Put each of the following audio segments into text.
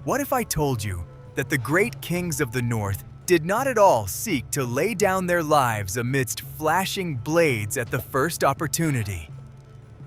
What if I told you that the great kings of the North did not at all seek to lay down their lives amidst flashing blades at the first opportunity?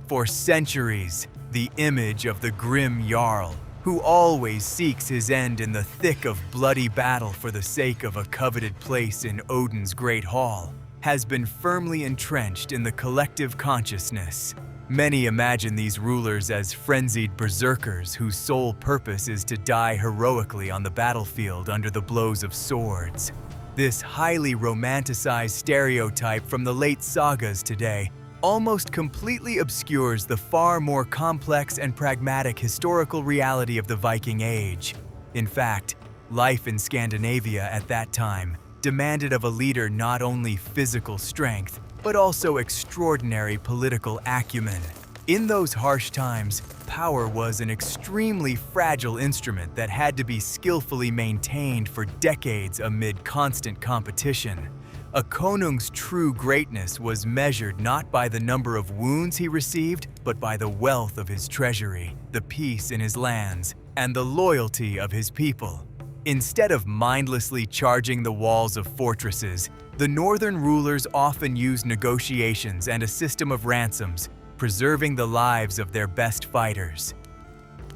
For centuries, the image of the grim Jarl, who always seeks his end in the thick of bloody battle for the sake of a coveted place in Odin's great hall, has been firmly entrenched in the collective consciousness. Many imagine these rulers as frenzied berserkers whose sole purpose is to die heroically on the battlefield under the blows of swords. This highly romanticized stereotype from the late sagas today almost completely obscures the far more complex and pragmatic historical reality of the Viking Age. In fact, life in Scandinavia at that time demanded of a leader not only physical strength, but also extraordinary political acumen. In those harsh times, power was an extremely fragile instrument that had to be skillfully maintained for decades amid constant competition. A konung's true greatness was measured not by the number of wounds he received, but by the wealth of his treasury, the peace in his lands, and the loyalty of his people. Instead of mindlessly charging the walls of fortresses, the northern rulers often used negotiations and a system of ransoms, preserving the lives of their best fighters.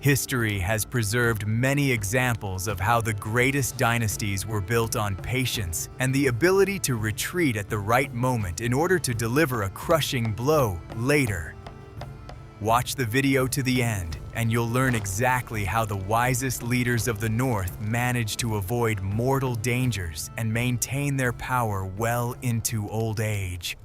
History has preserved many examples of how the greatest dynasties were built on patience and the ability to retreat at the right moment in order to deliver a crushing blow later. Watch the video to the end, and you'll learn exactly how the wisest leaders of the North managed to avoid mortal dangers and maintain their power well into old age.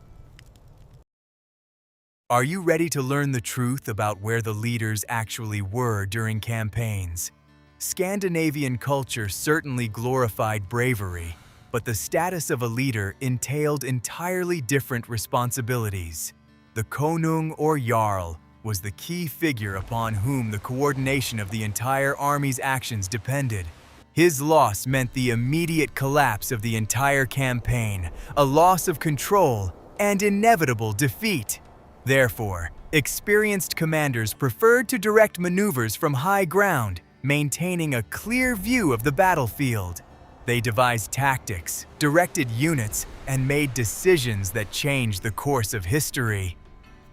Are you ready to learn the truth about where the leaders actually were during campaigns? Scandinavian culture certainly glorified bravery, but the status of a leader entailed entirely different responsibilities. The konung or jarl was the key figure upon whom the coordination of the entire army's actions depended. His loss meant the immediate collapse of the entire campaign, a loss of control, and inevitable defeat. Therefore, experienced commanders preferred to direct maneuvers from high ground, maintaining a clear view of the battlefield. They devised tactics, directed units, and made decisions that changed the course of history.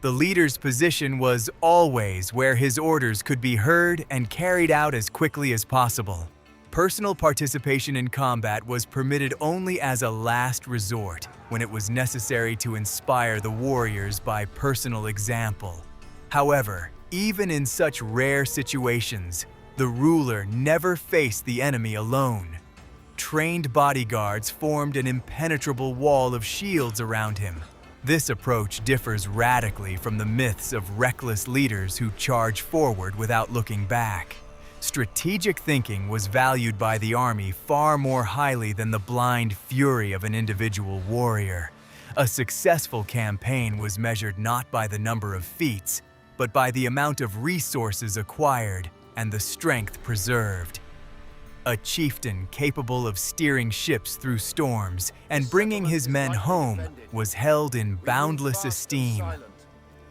The leader's position was always where his orders could be heard and carried out as quickly as possible. Personal participation in combat was permitted only as a last resort, when it was necessary to inspire the warriors by personal example. However, even in such rare situations, the ruler never faced the enemy alone. Trained bodyguards formed an impenetrable wall of shields around him. This approach differs radically from the myths of reckless leaders who charge forward without looking back. Strategic thinking was valued by the army far more highly than the blind fury of an individual warrior. A successful campaign was measured not by the number of feats, but by the amount of resources acquired and the strength preserved. A chieftain capable of steering ships through storms and bringing his men home was held in boundless esteem.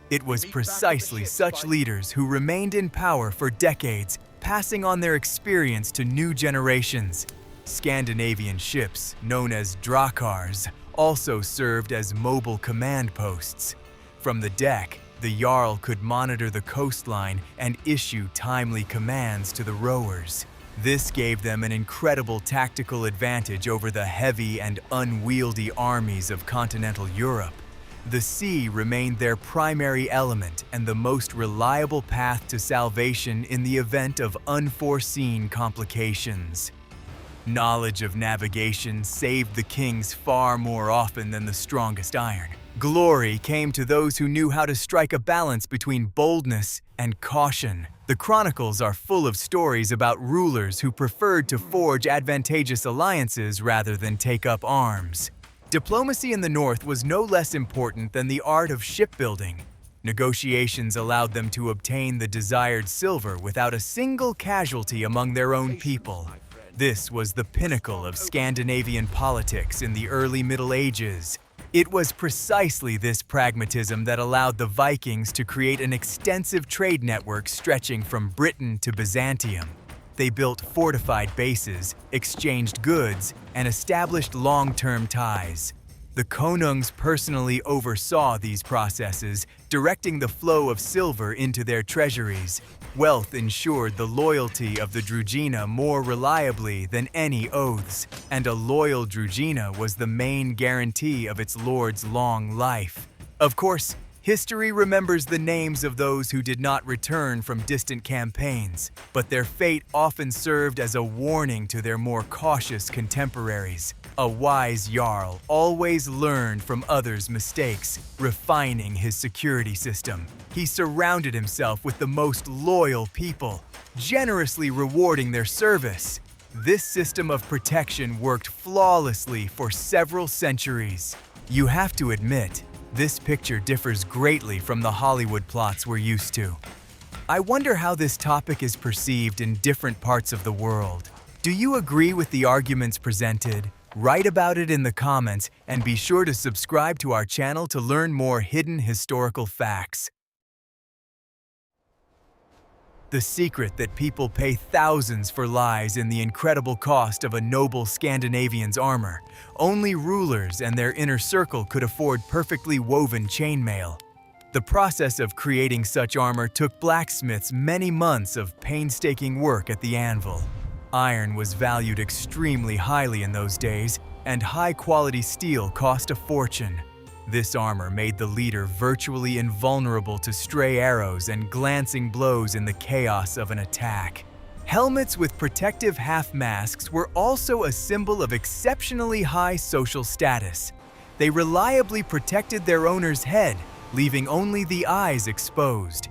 It was precisely such leaders who remained in power for decades, passing on their experience to new generations. Scandinavian ships, known as drakars, also served as mobile command posts. From the deck, the Jarl could monitor the coastline and issue timely commands to the rowers. This gave them an incredible tactical advantage over the heavy and unwieldy armies of continental Europe. The sea remained their primary element and the most reliable path to salvation in the event of unforeseen complications. Knowledge of navigation saved the kings far more often than the strongest iron. Glory came to those who knew how to strike a balance between boldness and caution. The chronicles are full of stories about rulers who preferred to forge advantageous alliances rather than take up arms. Diplomacy in the North was no less important than the art of shipbuilding. Negotiations allowed them to obtain the desired silver without a single casualty among their own people. This was the pinnacle of Scandinavian politics in the early Middle Ages. It was precisely this pragmatism that allowed the Vikings to create an extensive trade network stretching from Britain to Byzantium. They built fortified bases, exchanged goods, and established long-term ties. The konungs personally oversaw these processes, directing the flow of silver into their treasuries. Wealth ensured the loyalty of the Drugina more reliably than any oaths, and a loyal Drugina was the main guarantee of its lord's long life. Of course, history remembers the names of those who did not return from distant campaigns, but their fate often served as a warning to their more cautious contemporaries. A wise Jarl always learned from others' mistakes, refining his security system. He surrounded himself with the most loyal people, generously rewarding their service. This system of protection worked flawlessly for several centuries. You have to admit, this picture differs greatly from the Hollywood plots we're used to. I wonder how this topic is perceived in different parts of the world. Do you agree with the arguments presented? Write about it in the comments and be sure to subscribe to our channel to learn more hidden historical facts. The secret that people pay thousands for lies in the incredible cost of a noble Scandinavian's armor. Only rulers and their inner circle could afford perfectly woven chainmail. The process of creating such armor took blacksmiths many months of painstaking work at the anvil. Iron was valued extremely highly in those days, and high-quality steel cost a fortune. This armor made the leader virtually invulnerable to stray arrows and glancing blows in the chaos of an attack. Helmets with protective half-masks were also a symbol of exceptionally high social status. They reliably protected their owner's head, leaving only the eyes exposed.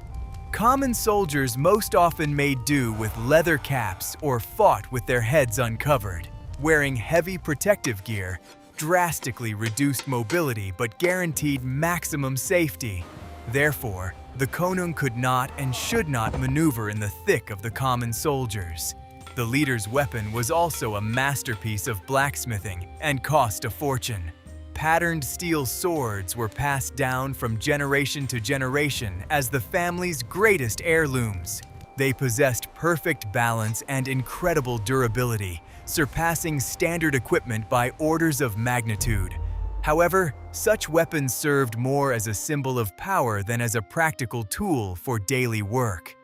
Common soldiers most often made do with leather caps or fought with their heads uncovered. Wearing heavy protective gear drastically reduced mobility but guaranteed maximum safety. Therefore, the konung could not and should not maneuver in the thick of the common soldiers. The leader's weapon was also a masterpiece of blacksmithing and cost a fortune. Patterned steel swords were passed down from generation to generation as the family's greatest heirlooms. They possessed perfect balance and incredible durability, surpassing standard equipment by orders of magnitude. However, such weapons served more as a symbol of power than as a practical tool for daily work.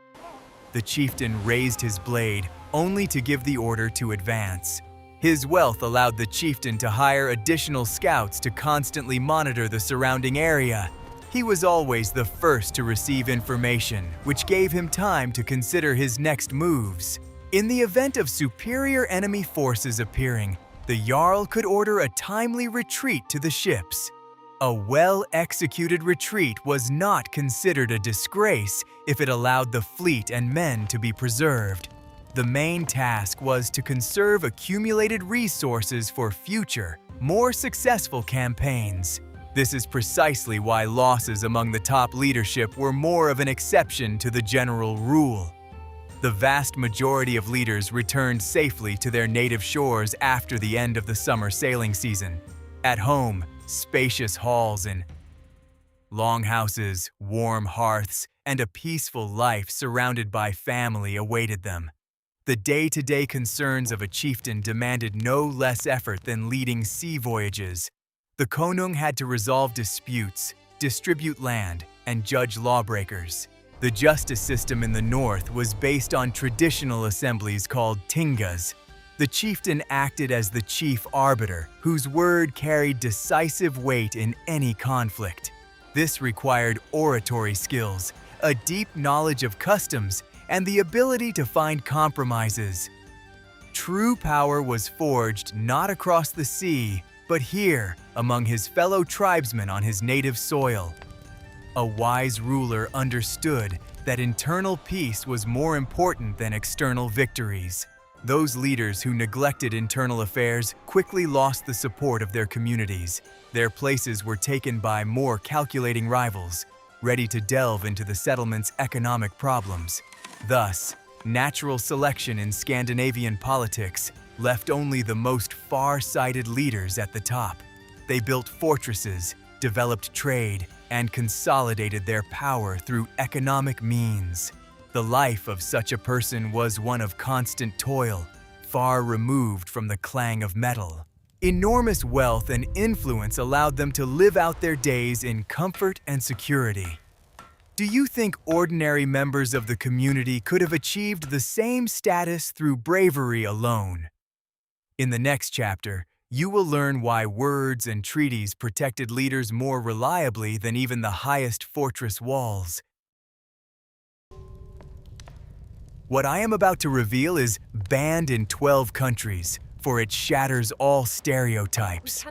The chieftain raised his blade only to give the order to advance. His wealth allowed the chieftain to hire additional scouts to constantly monitor the surrounding area. He was always the first to receive information, which gave him time to consider his next moves. In the event of superior enemy forces appearing, the Jarl could order a timely retreat to the ships. A well-executed retreat was not considered a disgrace if it allowed the fleet and men to be preserved. The main task was to conserve accumulated resources for future, more successful campaigns. This is precisely why losses among the top leadership were more of an exception to the general rule. The vast majority of leaders returned safely to their native shores after the end of the summer sailing season. At home, spacious halls and longhouses, warm hearths, and a peaceful life surrounded by family awaited them. The day-to-day concerns of a chieftain demanded no less effort than leading sea voyages. The konung had to resolve disputes, distribute land, and judge lawbreakers. The justice system in the north was based on traditional assemblies called tingas. The chieftain acted as the chief arbiter, whose word carried decisive weight in any conflict. This required oratory skills, a deep knowledge of customs, and the ability to find compromises. True power was forged not across the sea, but here, among his fellow tribesmen on his native soil. A wise ruler understood that internal peace was more important than external victories. Those leaders who neglected internal affairs quickly lost the support of their communities. Their places were taken by more calculating rivals, ready to delve into the settlement's economic problems. Thus, natural selection in Scandinavian politics left only the most far-sighted leaders at the top. They built fortresses, developed trade, and consolidated their power through economic means. The life of such a person was one of constant toil, far removed from the clang of metal. Enormous wealth and influence allowed them to live out their days in comfort and security. Do you think ordinary members of the community could have achieved the same status through bravery alone? In the next chapter, you will learn why words and treaties protected leaders more reliably than even the highest fortress walls. What I am about to reveal is banned in 12 countries, for it shatters all stereotypes.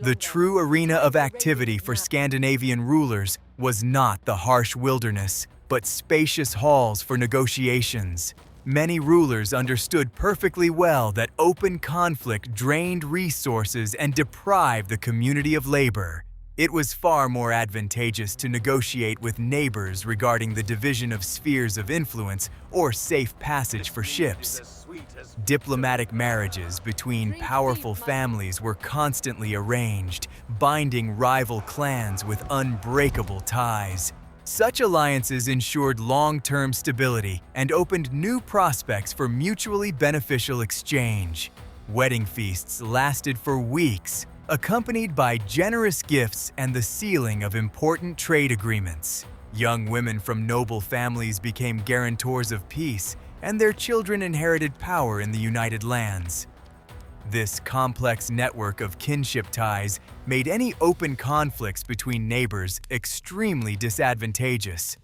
The true arena of activity for Scandinavian rulers was not the harsh wilderness, but spacious halls for negotiations. Many rulers understood perfectly well that open conflict drained resources and deprived the community of labor. It was far more advantageous to negotiate with neighbors regarding the division of spheres of influence or safe passage for ships. Diplomatic marriages between powerful families were constantly arranged, binding rival clans with unbreakable ties. Such alliances ensured long-term stability and opened new prospects for mutually beneficial exchange. Wedding feasts lasted for weeks, accompanied by generous gifts and the sealing of important trade agreements. Young women from noble families became guarantors of peace, and their children inherited power in the United Lands. This complex network of kinship ties made any open conflicts between neighbors extremely disadvantageous.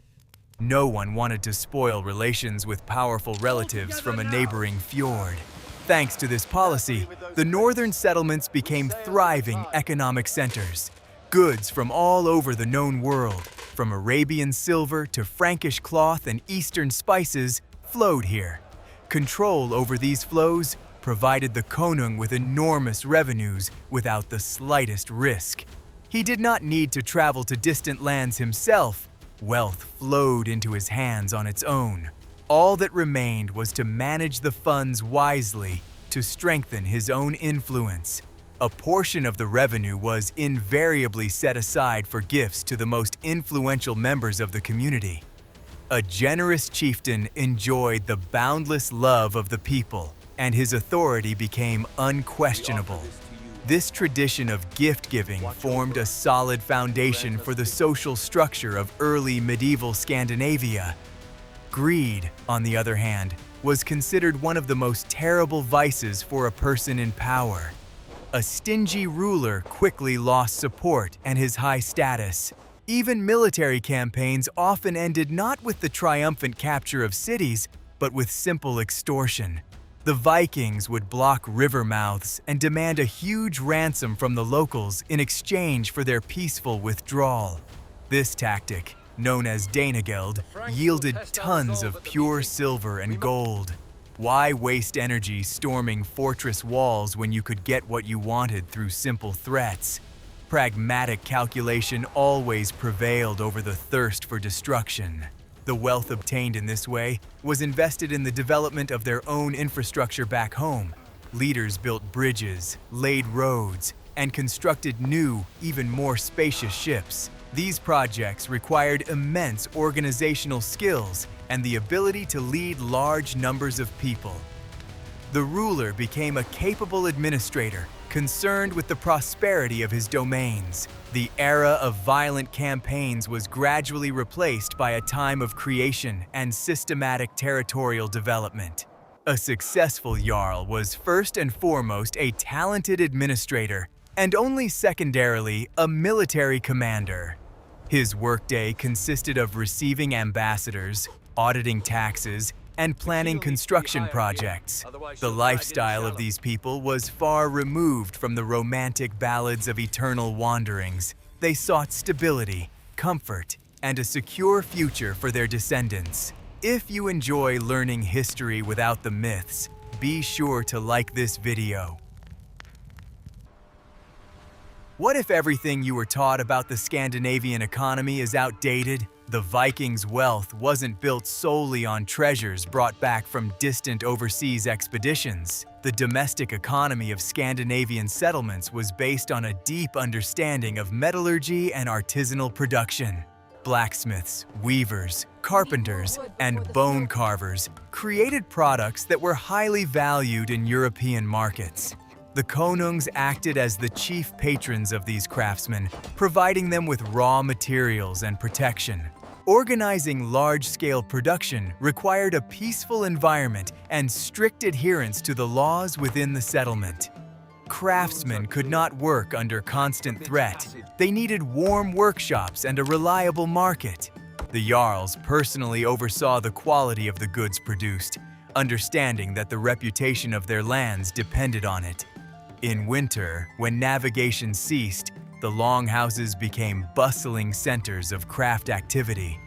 No one wanted to spoil relations with powerful relatives from a neighboring fjord. Thanks to this policy, the northern settlements became thriving economic centers. Goods from all over the known world, from Arabian silver to Frankish cloth and Eastern spices, flowed here. Control over these flows provided the Konung with enormous revenues without the slightest risk. He did not need to travel to distant lands himself. Wealth flowed into his hands on its own. All that remained was to manage the funds wisely to strengthen his own influence. A portion of the revenue was invariably set aside for gifts to the most influential members of the community. A generous chieftain enjoyed the boundless love of the people, and his authority became unquestionable. This tradition of gift-giving formed a solid foundation for the social structure of early medieval Scandinavia. Greed, on the other hand, was considered one of the most terrible vices for a person in power. A stingy ruler quickly lost support and his high status. Even military campaigns often ended not with the triumphant capture of cities, but with simple extortion. The Vikings would block river mouths and demand a huge ransom from the locals in exchange for their peaceful withdrawal. This tactic, known as Danegeld, yielded tons of pure silver and gold. Why waste energy storming fortress walls when you could get what you wanted through simple threats? Pragmatic calculation always prevailed over the thirst for destruction. The wealth obtained in this way was invested in the development of their own infrastructure back home. Leaders built bridges, laid roads, and constructed new, even more spacious ships. These projects required immense organizational skills and the ability to lead large numbers of people. The ruler became a capable administrator, concerned with the prosperity of his domains. The era of violent campaigns was gradually replaced by a time of creation and systematic territorial development. A successful Jarl was first and foremost a talented administrator, and only secondarily a military commander. His workday consisted of receiving ambassadors, auditing taxes, and planning construction projects. The lifestyle of these people was far removed from the romantic ballads of eternal wanderings. They sought stability, comfort, and a secure future for their descendants. If you enjoy learning history without the myths, be sure to like this video. What if everything you were taught about the Scandinavian economy is outdated? The Vikings' wealth wasn't built solely on treasures brought back from distant overseas expeditions. The domestic economy of Scandinavian settlements was based on a deep understanding of metallurgy and artisanal production. Blacksmiths, weavers, carpenters, and bone carvers created products that were highly valued in European markets. The konungs acted as the chief patrons of these craftsmen, providing them with raw materials and protection. Organizing large-scale production required a peaceful environment and strict adherence to the laws within the settlement. Craftsmen could not work under constant threat. They needed warm workshops and a reliable market. The Jarls personally oversaw the quality of the goods produced, understanding that the reputation of their lands depended on it. In winter, when navigation ceased, the longhouses became bustling centers of craft activity.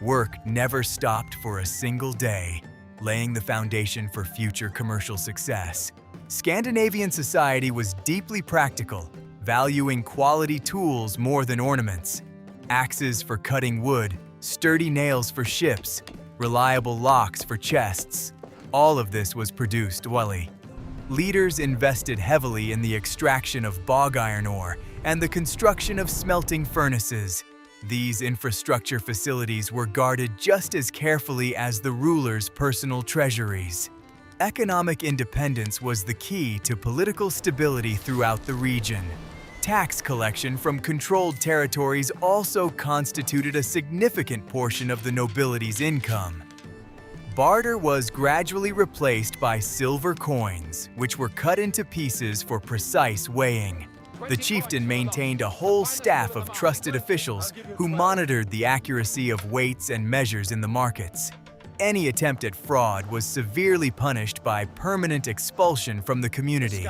Work never stopped for a single day, laying the foundation for future commercial success. Scandinavian society was deeply practical, valuing quality tools more than ornaments. Axes for cutting wood, sturdy nails for ships, reliable locks for chests. All of this was produced daily. Leaders invested heavily in the extraction of bog iron ore and the construction of smelting furnaces. These infrastructure facilities were guarded just as carefully as the rulers' personal treasuries. Economic independence was the key to political stability throughout the region. Tax collection from controlled territories also constituted a significant portion of the nobility's income. Barter was gradually replaced by silver coins, which were cut into pieces for precise weighing. The chieftain maintained a whole staff of trusted officials who monitored the accuracy of weights and measures in the markets. Any attempt at fraud was severely punished by permanent expulsion from the community.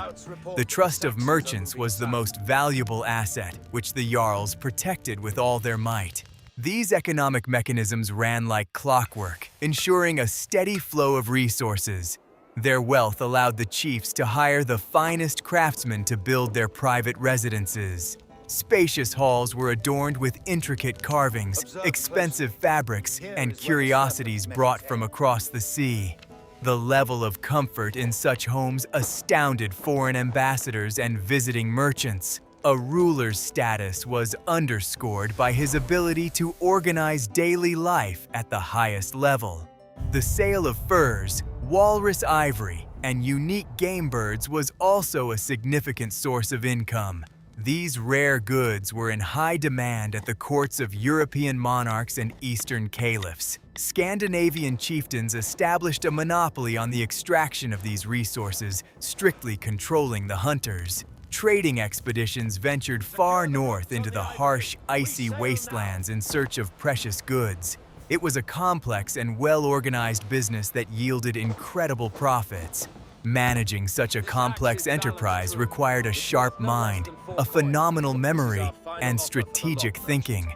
The trust of merchants was the most valuable asset, which the Jarls protected with all their might. These economic mechanisms ran like clockwork, ensuring a steady flow of resources. Their wealth allowed the chiefs to hire the finest craftsmen to build their private residences. Spacious halls were adorned with intricate carvings, expensive fabrics, and curiosities brought from across the sea. The level of comfort in such homes astounded foreign ambassadors and visiting merchants. A ruler's status was underscored by his ability to organize daily life at the highest level. The sale of furs, walrus ivory, and unique game birds was also a significant source of income. These rare goods were in high demand at the courts of European monarchs and Eastern caliphs. Scandinavian chieftains established a monopoly on the extraction of these resources, strictly controlling the hunters. Trading expeditions ventured far north into the harsh, icy wastelands in search of precious goods. It was a complex and well-organized business that yielded incredible profits. Managing such a complex enterprise required a sharp mind, a phenomenal memory, and strategic thinking.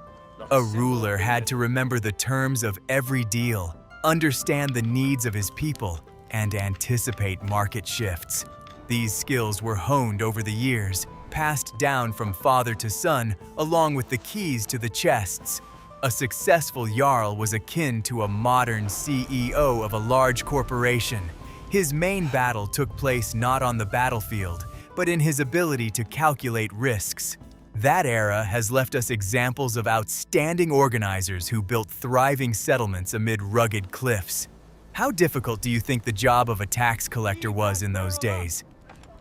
A ruler had to remember the terms of every deal, understand the needs of his people, and anticipate market shifts. These skills were honed over the years, passed down from father to son, along with the keys to the chests. A successful Jarl was akin to a modern CEO of a large corporation. His main battle took place not on the battlefield, but in his ability to calculate risks. That era has left us examples of outstanding organizers who built thriving settlements amid rugged cliffs. How difficult do you think the job of a tax collector was in those days?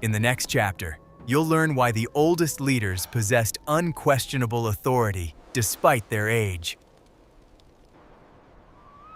In the next chapter, you'll learn why the oldest leaders possessed unquestionable authority despite their age.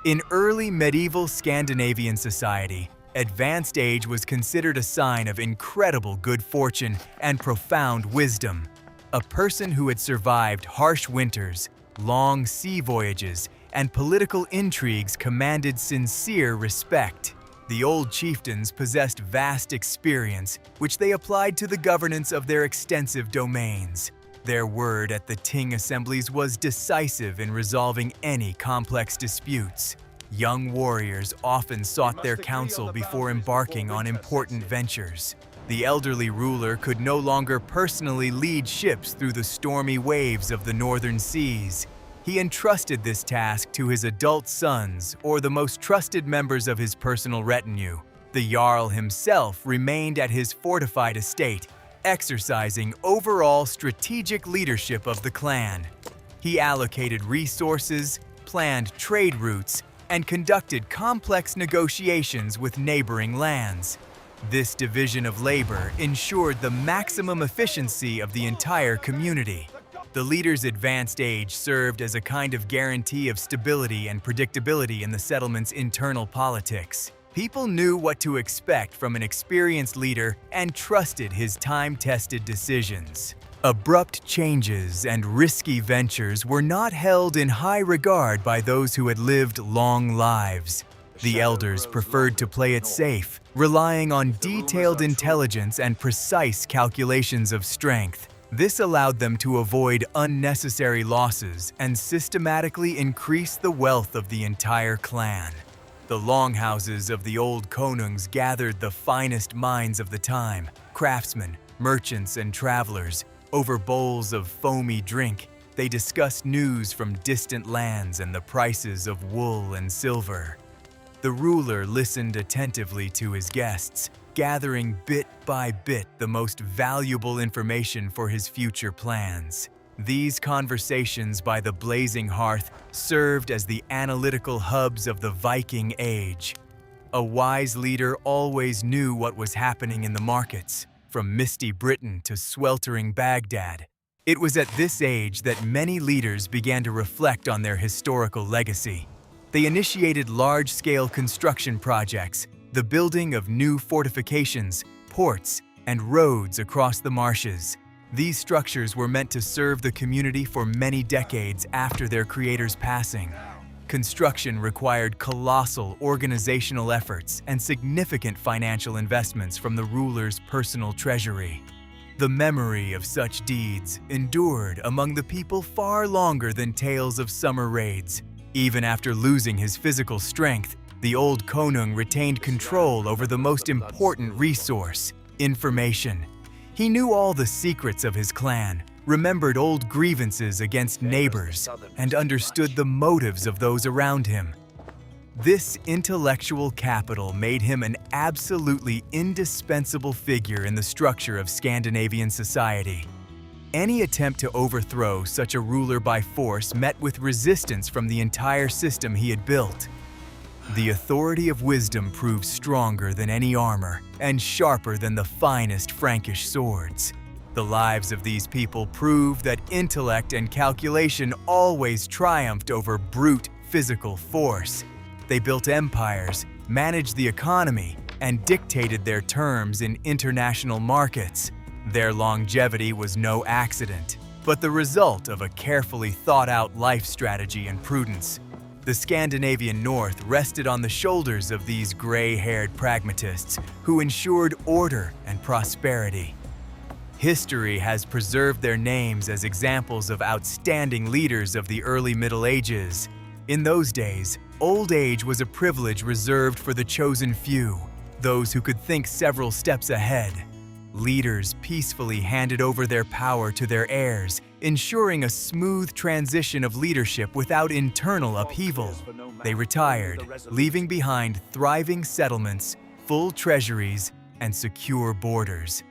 In early medieval Scandinavian society, advanced age was considered a sign of incredible good fortune and profound wisdom. A person who had survived harsh winters, long sea voyages, and political intrigues commanded sincere respect. The old chieftains possessed vast experience, which they applied to the governance of their extensive domains. Their word at the Ting assemblies was decisive in resolving any complex disputes. Young warriors often sought their counsel before embarking on important ventures. The elderly ruler could no longer personally lead ships through the stormy waves of the northern seas. He entrusted this task to his adult sons or the most trusted members of his personal retinue. The Jarl himself remained at his fortified estate, exercising overall strategic leadership of the clan. He allocated resources, planned trade routes, and conducted complex negotiations with neighboring lands. This division of labor ensured the maximum efficiency of the entire community. The leader's advanced age served as a kind of guarantee of stability and predictability in the settlement's internal politics. People knew what to expect from an experienced leader and trusted his time-tested decisions. Abrupt changes and risky ventures were not held in high regard by those who had lived long lives. The elders preferred to play it safe, relying on detailed intelligence and precise calculations of strength. This allowed them to avoid unnecessary losses and systematically increase the wealth of the entire clan. The longhouses of the old konungs gathered the finest minds of the time, craftsmen, merchants, and travelers. Over bowls of foamy drink, they discussed news from distant lands and the prices of wool and silver. The ruler listened attentively to his guests, gathering bit by bit the most valuable information for his future plans. These conversations by the blazing hearth served as the analytical hubs of the Viking Age. A wise leader always knew what was happening in the markets, from misty Britain to sweltering Baghdad. It was at this age that many leaders began to reflect on their historical legacy. They initiated large-scale construction projects, the building of new fortifications, ports, and roads across the marshes. These structures were meant to serve the community for many decades after their creator's passing. Construction required colossal organizational efforts and significant financial investments from the ruler's personal treasury. The memory of such deeds endured among the people far longer than tales of summer raids. Even after losing his physical strength, the old konung retained control over the most important resource, information. He knew all the secrets of his clan, remembered old grievances against neighbors, and understood the motives of those around him. This intellectual capital made him an absolutely indispensable figure in the structure of Scandinavian society. Any attempt to overthrow such a ruler by force met with resistance from the entire system he had built. The authority of wisdom proved stronger than any armor and sharper than the finest Frankish swords. The lives of these people proved that intellect and calculation always triumphed over brute physical force. They built empires, managed the economy, and dictated their terms in international markets. Their longevity was no accident, but the result of a carefully thought-out life strategy and prudence. The Scandinavian North rested on the shoulders of these gray-haired pragmatists who ensured order and prosperity. History has preserved their names as examples of outstanding leaders of the early Middle Ages. In those days, old age was a privilege reserved for the chosen few, those who could think several steps ahead. Leaders peacefully handed over their power to their heirs, ensuring a smooth transition of leadership without internal upheaval. They retired, leaving behind thriving settlements, full treasuries, and secure borders.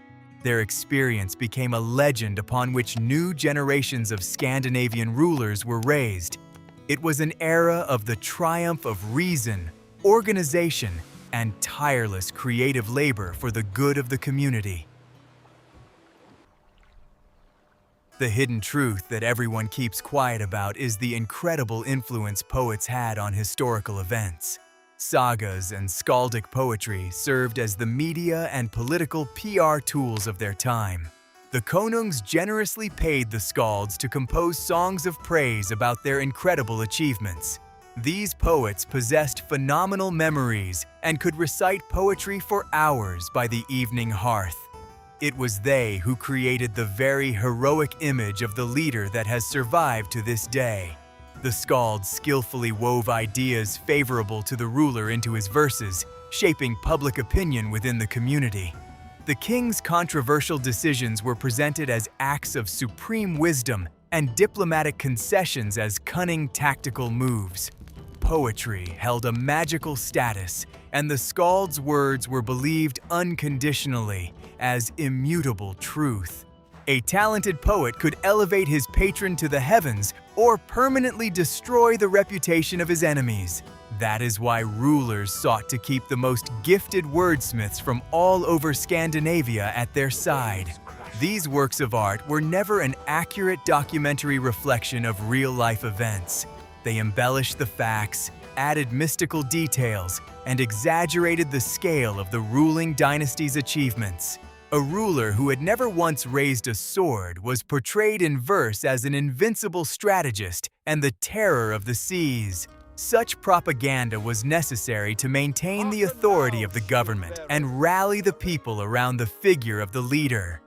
Their experience became a legend upon which new generations of Scandinavian rulers were raised. It was an era of the triumph of reason, organization, and tireless creative labor for the good of the community. The hidden truth that everyone keeps quiet about is the incredible influence poets had on historical events. Sagas and skaldic poetry served as the media and political PR tools of their time. The konungs generously paid the skalds to compose songs of praise about their incredible achievements. These poets possessed phenomenal memories and could recite poetry for hours by the evening hearth. It was they who created the very heroic image of the leader that has survived to this day. The skalds skillfully wove ideas favorable to the ruler into his verses, shaping public opinion within the community. The king's controversial decisions were presented as acts of supreme wisdom and diplomatic concessions as cunning tactical moves. Poetry held a magical status, and the skald's words were believed unconditionally as immutable truth. A talented poet could elevate his patron to the heavens or permanently destroy the reputation of his enemies. That is why rulers sought to keep the most gifted wordsmiths from all over Scandinavia at their side. These works of art were never an accurate documentary reflection of real-life events. They embellished the facts, added mystical details, and exaggerated the scale of the ruling dynasty's achievements. A ruler who had never once raised a sword was portrayed in verse as an invincible strategist and the terror of the seas. Such propaganda was necessary to maintain the authority of the government and rally the people around the figure of the leader.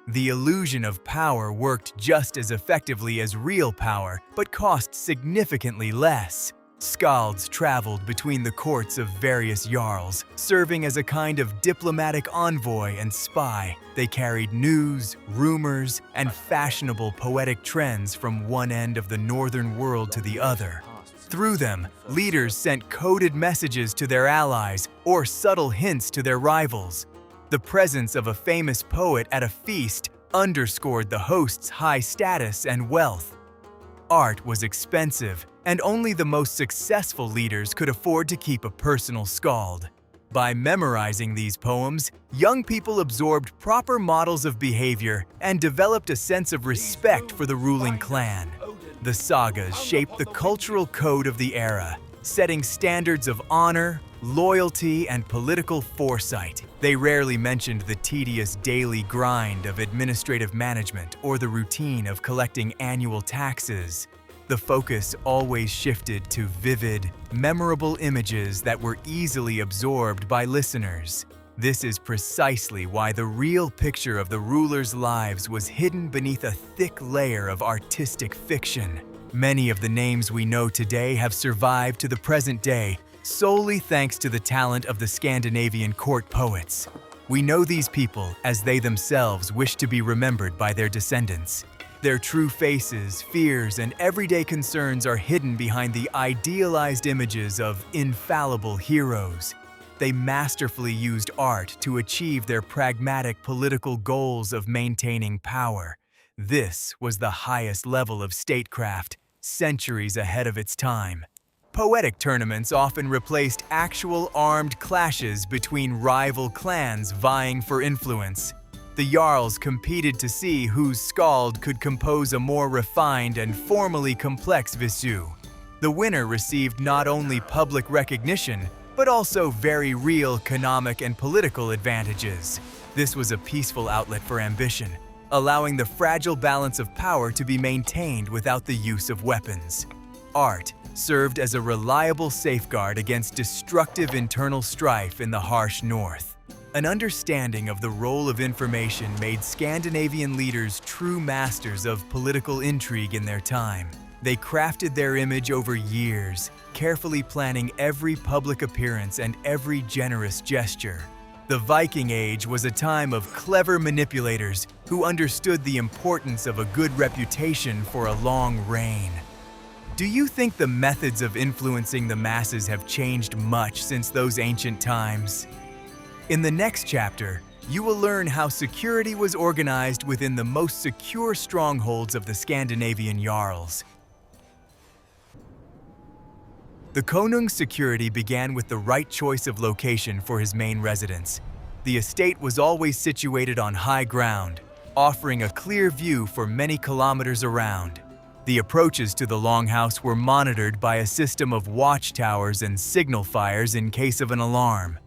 The illusion of power worked just as effectively as real power, but cost significantly less. Skalds traveled between the courts of various jarls, serving as a kind of diplomatic envoy and spy. They carried news, rumors, and fashionable poetic trends from one end of the northern world to the other. Through them, leaders sent coded messages to their allies or subtle hints to their rivals. The presence of a famous poet at a feast underscored the host's high status and wealth. Art was expensive, and only the most successful leaders could afford to keep a personal skald. By memorizing these poems, young people absorbed proper models of behavior and developed a sense of respect for the ruling clan. The sagas shaped the cultural code of the era, setting standards of honor, loyalty, and political foresight. They rarely mentioned the tedious daily grind of administrative management or the routine of collecting annual taxes. The focus always shifted to vivid, memorable images that were easily absorbed by listeners. This is precisely why the real picture of the rulers' lives was hidden beneath a thick layer of artistic fiction. Many of the names we know today have survived to the present day solely thanks to the talent of the Scandinavian court poets. We know these people as they themselves wish to be remembered by their descendants. Their true faces, fears, and everyday concerns are hidden behind the idealized images of infallible heroes. They masterfully used art to achieve their pragmatic political goals of maintaining power. This was the highest level of statecraft, centuries ahead of its time. Poetic tournaments often replaced actual armed clashes between rival clans vying for influence. The jarls competed to see whose skald could compose a more refined and formally complex visu. The winner received not only public recognition, but also very real economic and political advantages. This was a peaceful outlet for ambition, allowing the fragile balance of power to be maintained without the use of weapons. Art served as a reliable safeguard against destructive internal strife in the harsh north. An understanding of the role of information made Scandinavian leaders true masters of political intrigue in their time. They crafted their image over years, carefully planning every public appearance and every generous gesture. The Viking Age was a time of clever manipulators who understood the importance of a good reputation for a long reign. Do you think the methods of influencing the masses have changed much since those ancient times? In the next chapter, you will learn how security was organized within the most secure strongholds of the Scandinavian jarls. The Konung's security began with the right choice of location for his main residence. The estate was always situated on high ground, offering a clear view for many kilometers around. The approaches to the longhouse were monitored by a system of watchtowers and signal fires in case of an alarm.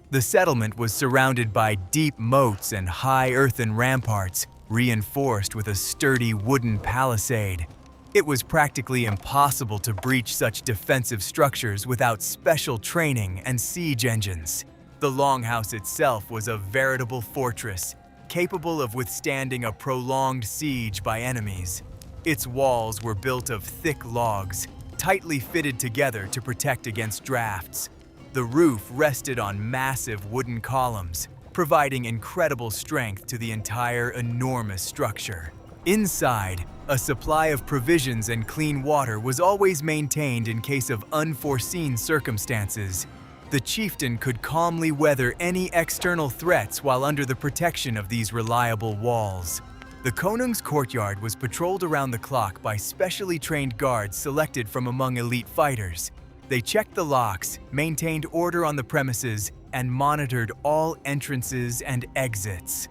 The settlement was surrounded by deep moats and high earthen ramparts, reinforced with a sturdy wooden palisade. It was practically impossible to breach such defensive structures without special training and siege engines. The longhouse itself was a veritable fortress, capable of withstanding a prolonged siege by enemies. Its walls were built of thick logs, tightly fitted together to protect against drafts. The roof rested on massive wooden columns, providing incredible strength to the entire enormous structure. Inside, a supply of provisions and clean water was always maintained in case of unforeseen circumstances. The chieftain could calmly weather any external threats while under the protection of these reliable walls. The Konung's courtyard was patrolled around the clock by specially trained guards selected from among elite fighters. They checked the locks, maintained order on the premises, and monitored all entrances and exits.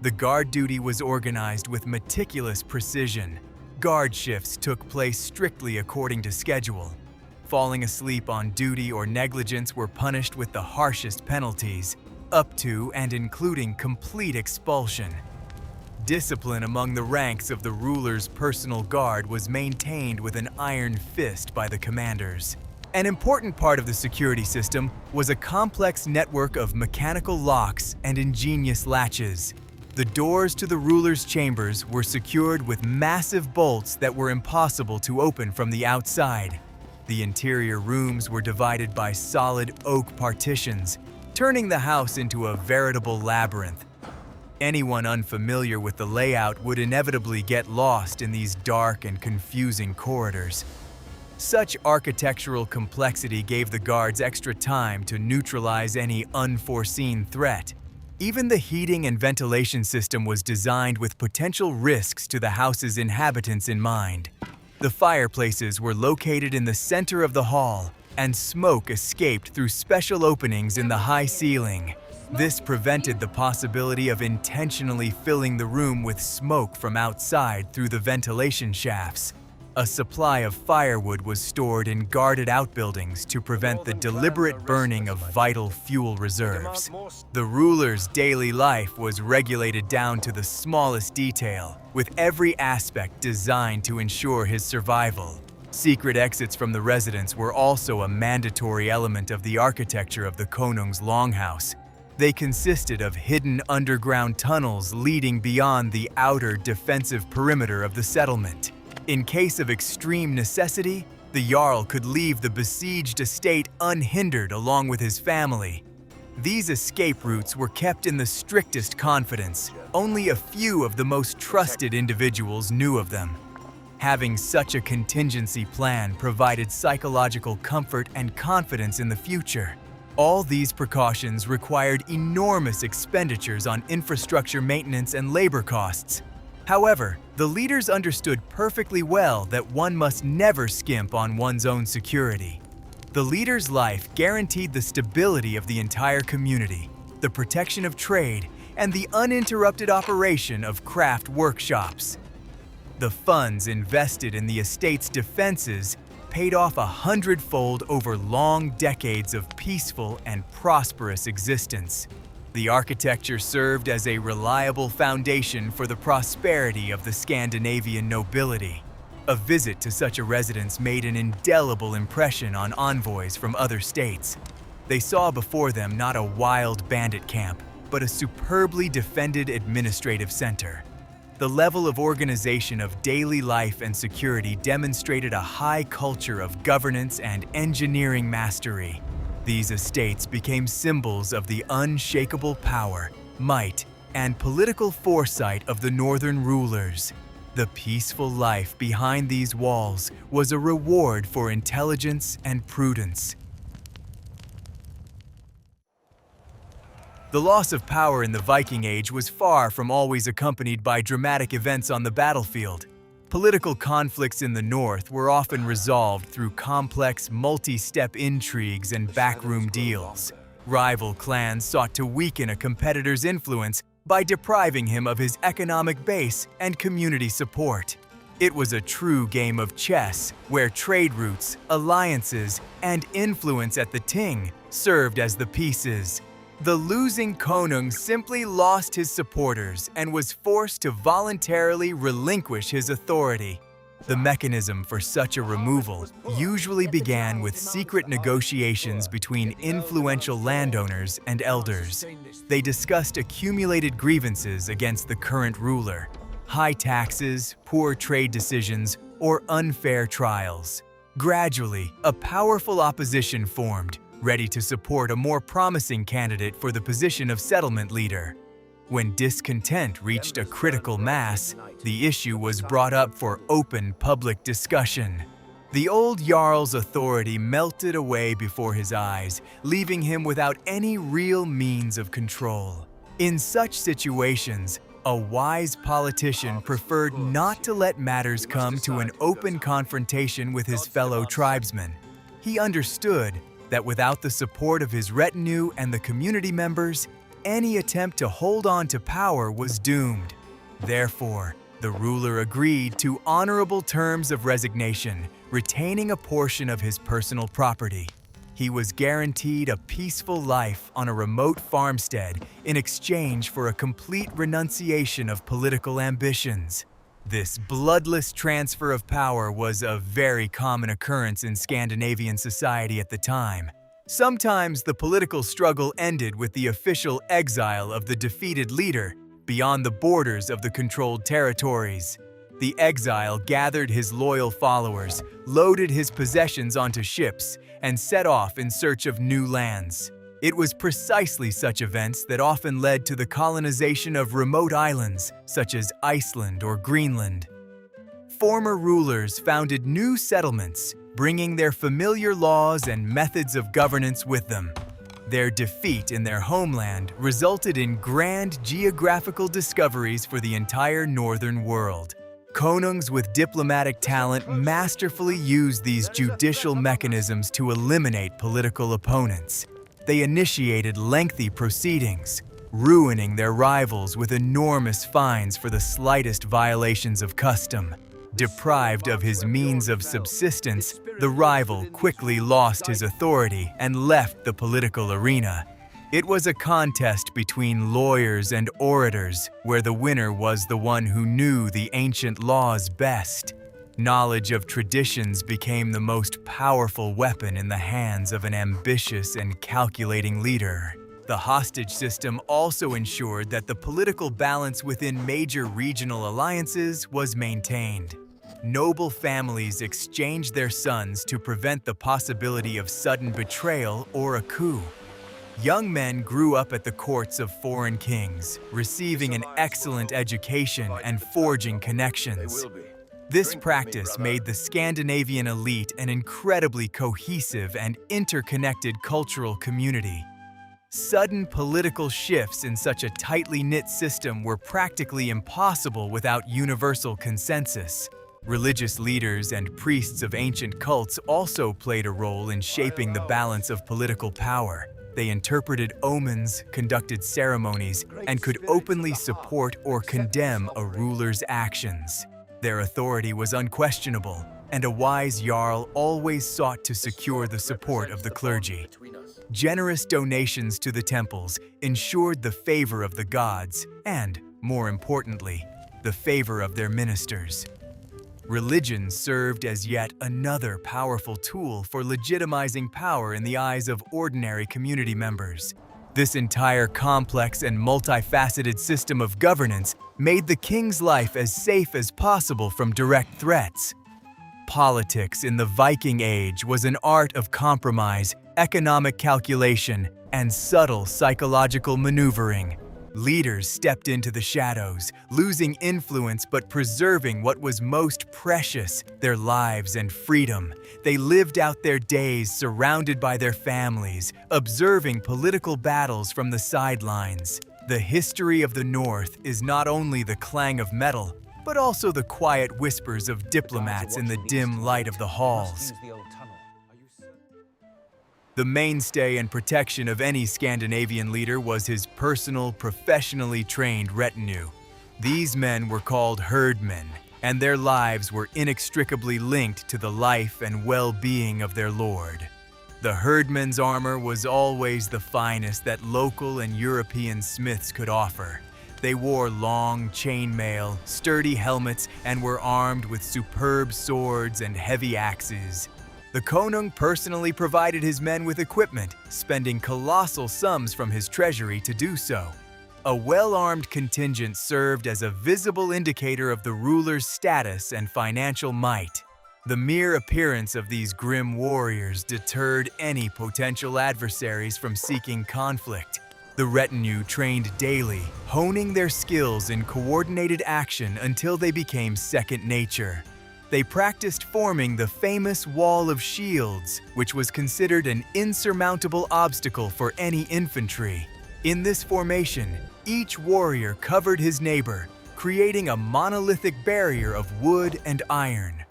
The guard duty was organized with meticulous precision. Guard shifts took place strictly according to schedule. Falling asleep on duty or negligence were punished with the harshest penalties, up to and including complete expulsion. Discipline among the ranks of the ruler's personal guard was maintained with an iron fist by the commanders. An important part of the security system was a complex network of mechanical locks and ingenious latches. The doors to the ruler's chambers were secured with massive bolts that were impossible to open from the outside. The interior rooms were divided by solid oak partitions, turning the house into a veritable labyrinth. Anyone unfamiliar with the layout would inevitably get lost in these dark and confusing corridors. Such architectural complexity gave the guards extra time to neutralize any unforeseen threat. Even the heating and ventilation system was designed with potential risks to the house's inhabitants in mind. The fireplaces were located in the center of the hall, and smoke escaped through special openings in the high ceiling. This prevented the possibility of intentionally filling the room with smoke from outside through the ventilation shafts. A supply of firewood was stored in guarded outbuildings to prevent the deliberate burning of vital fuel reserves. The ruler's daily life was regulated down to the smallest detail, with every aspect designed to ensure his survival. Secret exits from the residence were also a mandatory element of the architecture of the Konung's longhouse. They consisted of hidden underground tunnels leading beyond the outer defensive perimeter of the settlement. In case of extreme necessity, the Jarl could leave the besieged estate unhindered along with his family. These escape routes were kept in the strictest confidence. Only a few of the most trusted individuals knew of them. Having such a contingency plan provided psychological comfort and confidence in the future. All these precautions required enormous expenditures on infrastructure maintenance and labor costs. However, the leaders understood perfectly well that one must never skimp on one's own security. The leader's life guaranteed the stability of the entire community, the protection of trade, and the uninterrupted operation of craft workshops. The funds invested in the estate's defenses paid off 100-fold over long decades of peaceful and prosperous existence. The architecture served as a reliable foundation for the prosperity of the Scandinavian nobility. A visit to such a residence made an indelible impression on envoys from other states. They saw before them not a wild bandit camp, but a superbly defended administrative center. The level of organization of daily life and security demonstrated a high culture of governance and engineering mastery. These estates became symbols of the unshakable power, might, and political foresight of the northern rulers. The peaceful life behind these walls was a reward for intelligence and prudence. The loss of power in the Viking Age was far from always accompanied by dramatic events on the battlefield. Political conflicts in the north were often resolved through complex, multi-step intrigues and backroom deals. Rival clans sought to weaken a competitor's influence by depriving him of his economic base and community support. It was a true game of chess where trade routes, alliances, and influence at the Ting served as the pieces. The losing Konung simply lost his supporters and was forced to voluntarily relinquish his authority. The mechanism for such a removal usually began with secret negotiations between influential landowners and elders. They discussed accumulated grievances against the current ruler, high taxes, poor trade decisions, or unfair trials. Gradually, a powerful opposition formed, ready to support a more promising candidate for the position of settlement leader. When discontent reached a critical mass, the issue was brought up for open public discussion. The old Jarl's authority melted away before his eyes, leaving him without any real means of control. In such situations, A wise politician preferred not to let matters come to an open confrontation with his fellow tribesmen. He understood that without the support of his retinue and the community members, any attempt to hold on to power was doomed. Therefore, the ruler agreed to honorable terms of resignation, retaining a portion of his personal property. He was guaranteed a peaceful life on a remote farmstead in exchange for a complete renunciation of political ambitions. This bloodless transfer of power was a very common occurrence in Scandinavian society at the time. Sometimes the political struggle ended with the official exile of the defeated leader beyond the borders of the controlled territories. The exile gathered his loyal followers, loaded his possessions onto ships, and set off in search of new lands. It was precisely such events that often led to the colonization of remote islands, such as Iceland or Greenland. Former rulers founded new settlements, bringing their familiar laws and methods of governance with them. Their defeat in their homeland resulted in grand geographical discoveries for the entire northern world. Konungs with diplomatic talent masterfully used these judicial mechanisms to eliminate political opponents. They initiated lengthy proceedings, ruining their rivals with enormous fines for the slightest violations of custom. Deprived of his means of subsistence, the rival quickly lost his authority and left the political arena. It was a contest between lawyers and orators, where the winner was the one who knew the ancient laws best. Knowledge of traditions became the most powerful weapon in the hands of an ambitious and calculating leader. The hostage system also ensured that the political balance within major regional alliances was maintained. Noble families exchanged their sons to prevent the possibility of sudden betrayal or a coup. Young men grew up at the courts of foreign kings, receiving an excellent education and forging connections. This practice made the Scandinavian elite an incredibly cohesive and interconnected cultural community. Sudden political shifts in such a tightly knit system were practically impossible without universal consensus. Religious leaders and priests of ancient cults also played a role in shaping the balance of political power. They interpreted omens, conducted ceremonies, and could openly support or condemn a ruler's actions. Their authority was unquestionable, and a wise jarl always sought to secure the support of the clergy. Generous donations to the temples ensured the favor of the gods and, more importantly, the favor of their ministers. Religion served as yet another powerful tool for legitimizing power in the eyes of ordinary community members. This entire complex and multifaceted system of governance made the king's life as safe as possible from direct threats. Politics in the Viking Age was an art of compromise, economic calculation, and subtle psychological maneuvering. Leaders stepped into the shadows, losing influence but preserving what was most precious, their lives and freedom. They lived out their days surrounded by their families, observing political battles from the sidelines. The history of the North is not only the clang of metal, but also the quiet whispers of diplomats in the dim light of the halls. The mainstay and protection of any Scandinavian leader was his personal, professionally trained retinue. These men were called herdmen, and their lives were inextricably linked to the life and well-being of their lord. The herdman's armor was always the finest that local and European smiths could offer. They wore long chainmail, sturdy helmets, and were armed with superb swords and heavy axes. The konung personally provided his men with equipment, spending colossal sums from his treasury to do so. A well-armed contingent served as a visible indicator of the ruler's status and financial might. The mere appearance of these grim warriors deterred any potential adversaries from seeking conflict. The retinue trained daily, honing their skills in coordinated action until they became second nature. They practiced forming the famous Wall of Shields, which was considered an insurmountable obstacle for any infantry. In this formation, Each warrior covered his neighbor, creating a monolithic barrier of wood and iron.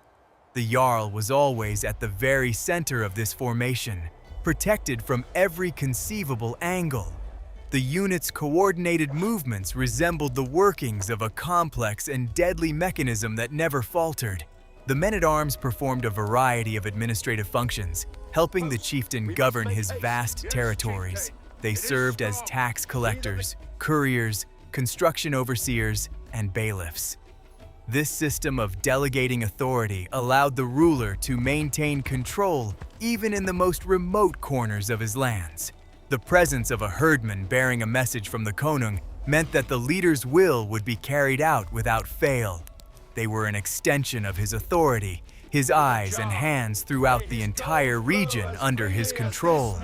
The Jarl was always at the very center of this formation, protected from every conceivable angle. The unit's coordinated movements resembled the workings of a complex and deadly mechanism that never faltered. The men-at-arms performed a variety of administrative functions, helping the chieftain govern his vast territories. They served as tax collectors, couriers, construction overseers, and bailiffs. This system of delegating authority allowed the ruler to maintain control even in the most remote corners of his lands. The presence of a herdman bearing a message from the Konung meant that the leader's will would be carried out without fail. They were an extension of his authority, his eyes and hands throughout the entire region under his control.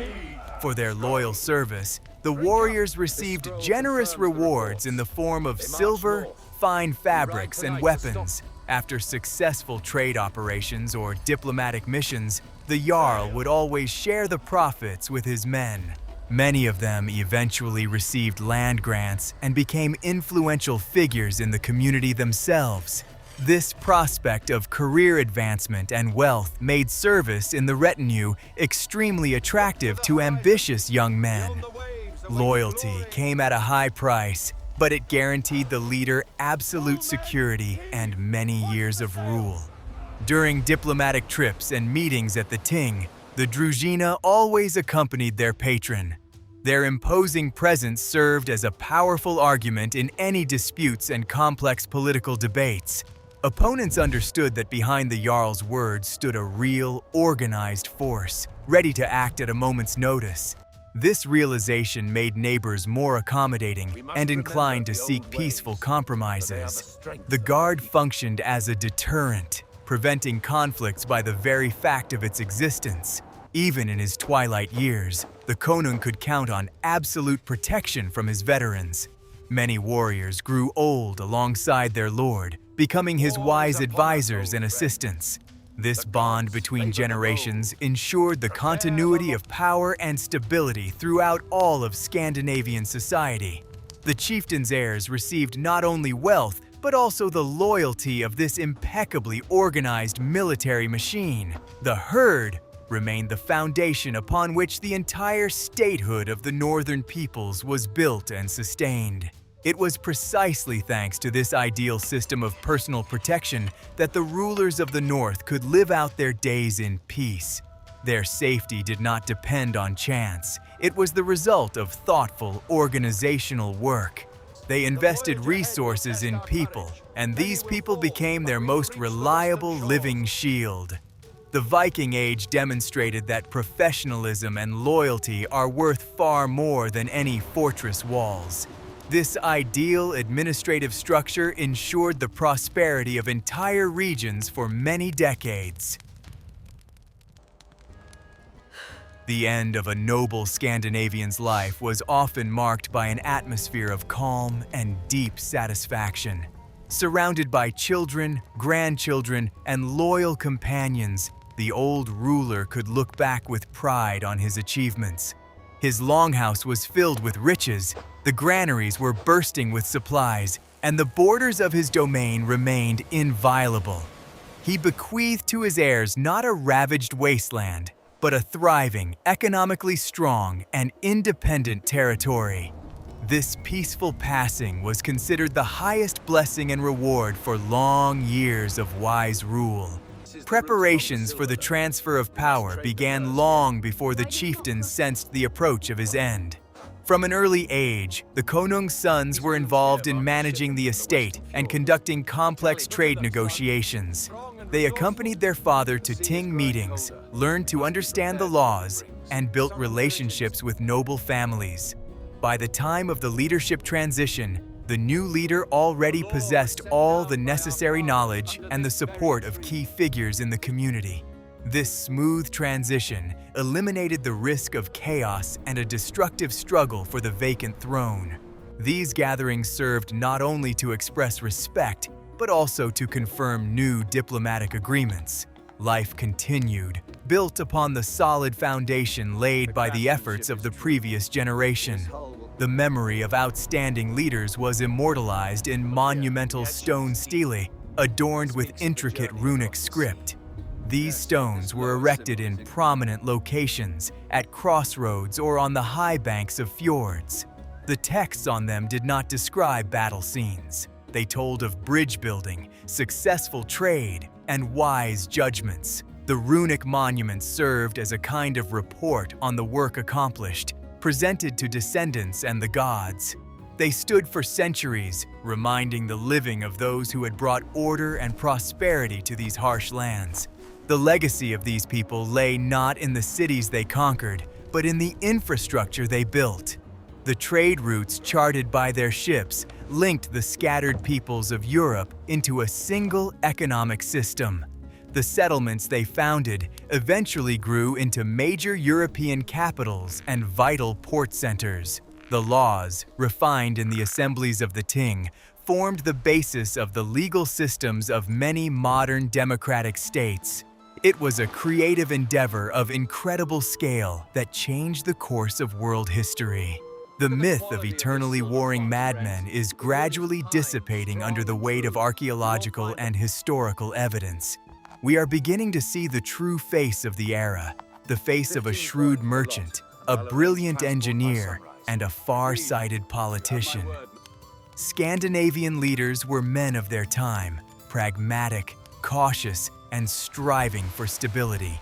For their loyal service, the warriors received generous rewards in the form of silver, fine fabrics, and weapons. After successful trade operations or diplomatic missions, the Jarl would always share the profits with his men. Many of them eventually received land grants and became influential figures in the community themselves. This prospect of career advancement and wealth made service in the retinue extremely attractive to ambitious young men. Loyalty came at a high price, but it guaranteed the leader absolute security and many years of rule. During diplomatic trips and meetings at the Ting, the Družina always accompanied their patron. Their imposing presence served as a powerful argument in any disputes and complex political debates. Opponents understood that behind the Jarl's words stood a real, organized force, ready to act at a moment's notice. This realization made neighbors more accommodating and inclined to seek peaceful compromises. The Guard functioned as a deterrent, preventing conflicts by the very fact of its existence. Even in his twilight years, the Konung could count on absolute protection from his veterans. Many warriors grew old alongside their lord, becoming his wise advisors and assistants. This bond between generations ensured the continuity of power and stability throughout all of Scandinavian society. The chieftain's heirs received not only wealth, but also the loyalty of this impeccably organized military machine. The herd remained the foundation upon which the entire statehood of the northern peoples was built and sustained. It was precisely thanks to this ideal system of personal protection that the rulers of the North could live out their days in peace. Their safety did not depend on chance. It was the result of thoughtful, organizational work. They invested resources in people, and these people became their most reliable living shield. The Viking Age demonstrated that professionalism and loyalty are worth far more than any fortress walls. This ideal administrative structure ensured the prosperity of entire regions for many decades. The end of a noble Scandinavian's life was often marked by an atmosphere of calm and deep satisfaction. Surrounded by children, grandchildren, and loyal companions, the old ruler could look back with pride on his achievements. His longhouse was filled with riches, the granaries were bursting with supplies, and the borders of his domain remained inviolable. He bequeathed to his heirs not a ravaged wasteland, but a thriving, economically strong, and independent territory. This peaceful passing was considered the highest blessing and reward for long years of wise rule. Preparations for the transfer of power began long before the chieftain sensed the approach of his end. From an early age, the Konung's sons were involved in managing the estate and conducting complex trade negotiations. They accompanied their father to Ting meetings, learned to understand the laws, and built relationships with noble families. By the time of the leadership transition, the new leader already possessed all the necessary knowledge and the support of key figures in the community. This smooth transition eliminated the risk of chaos and a destructive struggle for the vacant throne. These gatherings served not only to express respect, but also to confirm new diplomatic agreements. Life continued, built upon the solid foundation laid by the efforts of the previous generation. The memory of outstanding leaders was immortalized in monumental stone stelae adorned with intricate runic script. These stones were erected in prominent locations, at crossroads or on the high banks of fjords. The texts on them did not describe battle scenes. They told of bridge building, successful trade, and wise judgments. The runic monuments served as a kind of report on the work accomplished, presented to descendants and the gods. They stood for centuries, reminding the living of those who had brought order and prosperity to these harsh lands. The legacy of these people lay not in the cities they conquered, but in the infrastructure they built. The trade routes charted by their ships linked the scattered peoples of Europe into a single economic system. The settlements they founded eventually grew into major European capitals and vital port centers. The laws, refined in the assemblies of the Ting, formed the basis of the legal systems of many modern democratic states. It was a creative endeavor of incredible scale that changed the course of world history. The myth of eternally warring madmen is gradually dissipating under the weight of archaeological and historical evidence. We are beginning to see the true face of the era, the face of a shrewd merchant, a brilliant engineer, and a far-sighted politician. Scandinavian leaders were men of their time, pragmatic, cautious, and striving for stability.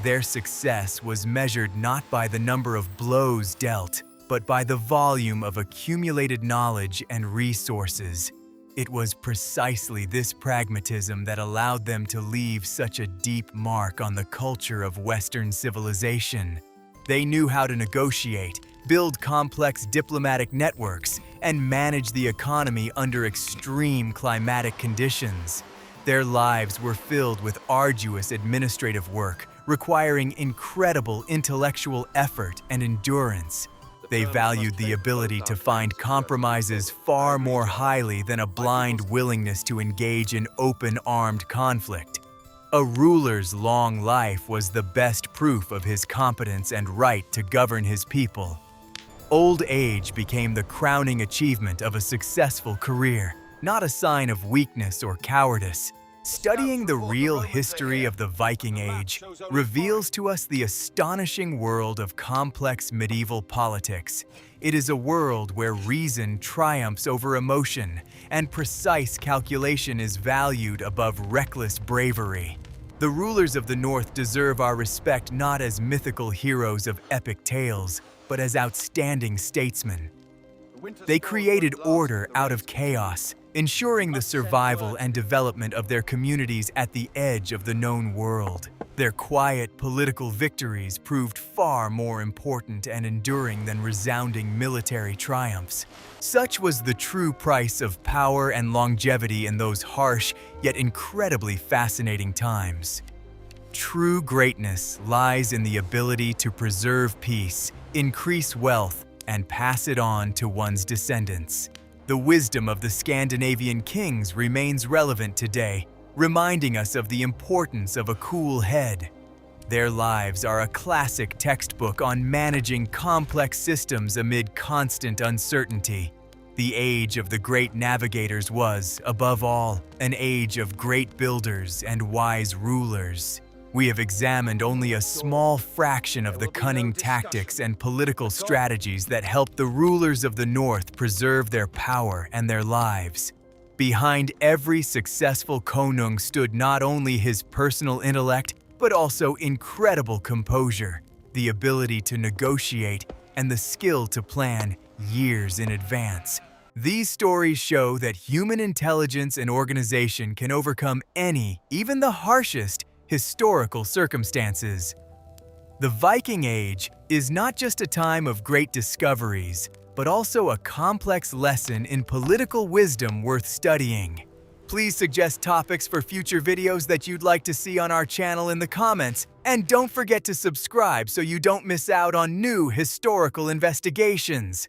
Their success was measured not by the number of blows dealt, but by the volume of accumulated knowledge and resources. It was precisely this pragmatism that allowed them to leave such a deep mark on the culture of Western civilization. They knew how to negotiate, build complex diplomatic networks, and manage the economy under extreme climatic conditions. Their lives were filled with arduous administrative work, requiring incredible intellectual effort and endurance. They valued the ability to find compromises far more highly than a blind willingness to engage in open armed conflict. A ruler's long life was the best proof of his competence and right to govern his people. Old age became the crowning achievement of a successful career, not a sign of weakness or cowardice. Studying the real history of the Viking Age reveals to us the astonishing world of complex medieval politics. It is a world where reason triumphs over emotion, and precise calculation is valued above reckless bravery. The rulers of the North deserve our respect not as mythical heroes of epic tales, but as outstanding statesmen. They created order out of chaos, ensuring the survival and development of their communities at the edge of the known world. Their quiet political victories proved far more important and enduring than resounding military triumphs. Such was the true price of power and longevity in those harsh, yet incredibly fascinating times. True greatness lies in the ability to preserve peace, increase wealth, and pass it on to one's descendants. The wisdom of the Scandinavian kings remains relevant today, reminding us of the importance of a cool head. Their lives are a classic textbook on managing complex systems amid constant uncertainty. The age of the great navigators was, above all, an age of great builders and wise rulers. We have examined only a small fraction of the cunning tactics and political strategies that helped the rulers of the North preserve their power and their lives. Behind every successful konung stood not only his personal intellect, but also incredible composure, the ability to negotiate, and the skill to plan years in advance. These stories show that human intelligence and organization can overcome any, even the harshest, historical circumstances. The Viking Age is not just a time of great discoveries, but also a complex lesson in political wisdom worth studying. Please suggest topics for future videos that you'd like to see on our channel in the comments, and don't forget to subscribe so you don't miss out on new historical investigations.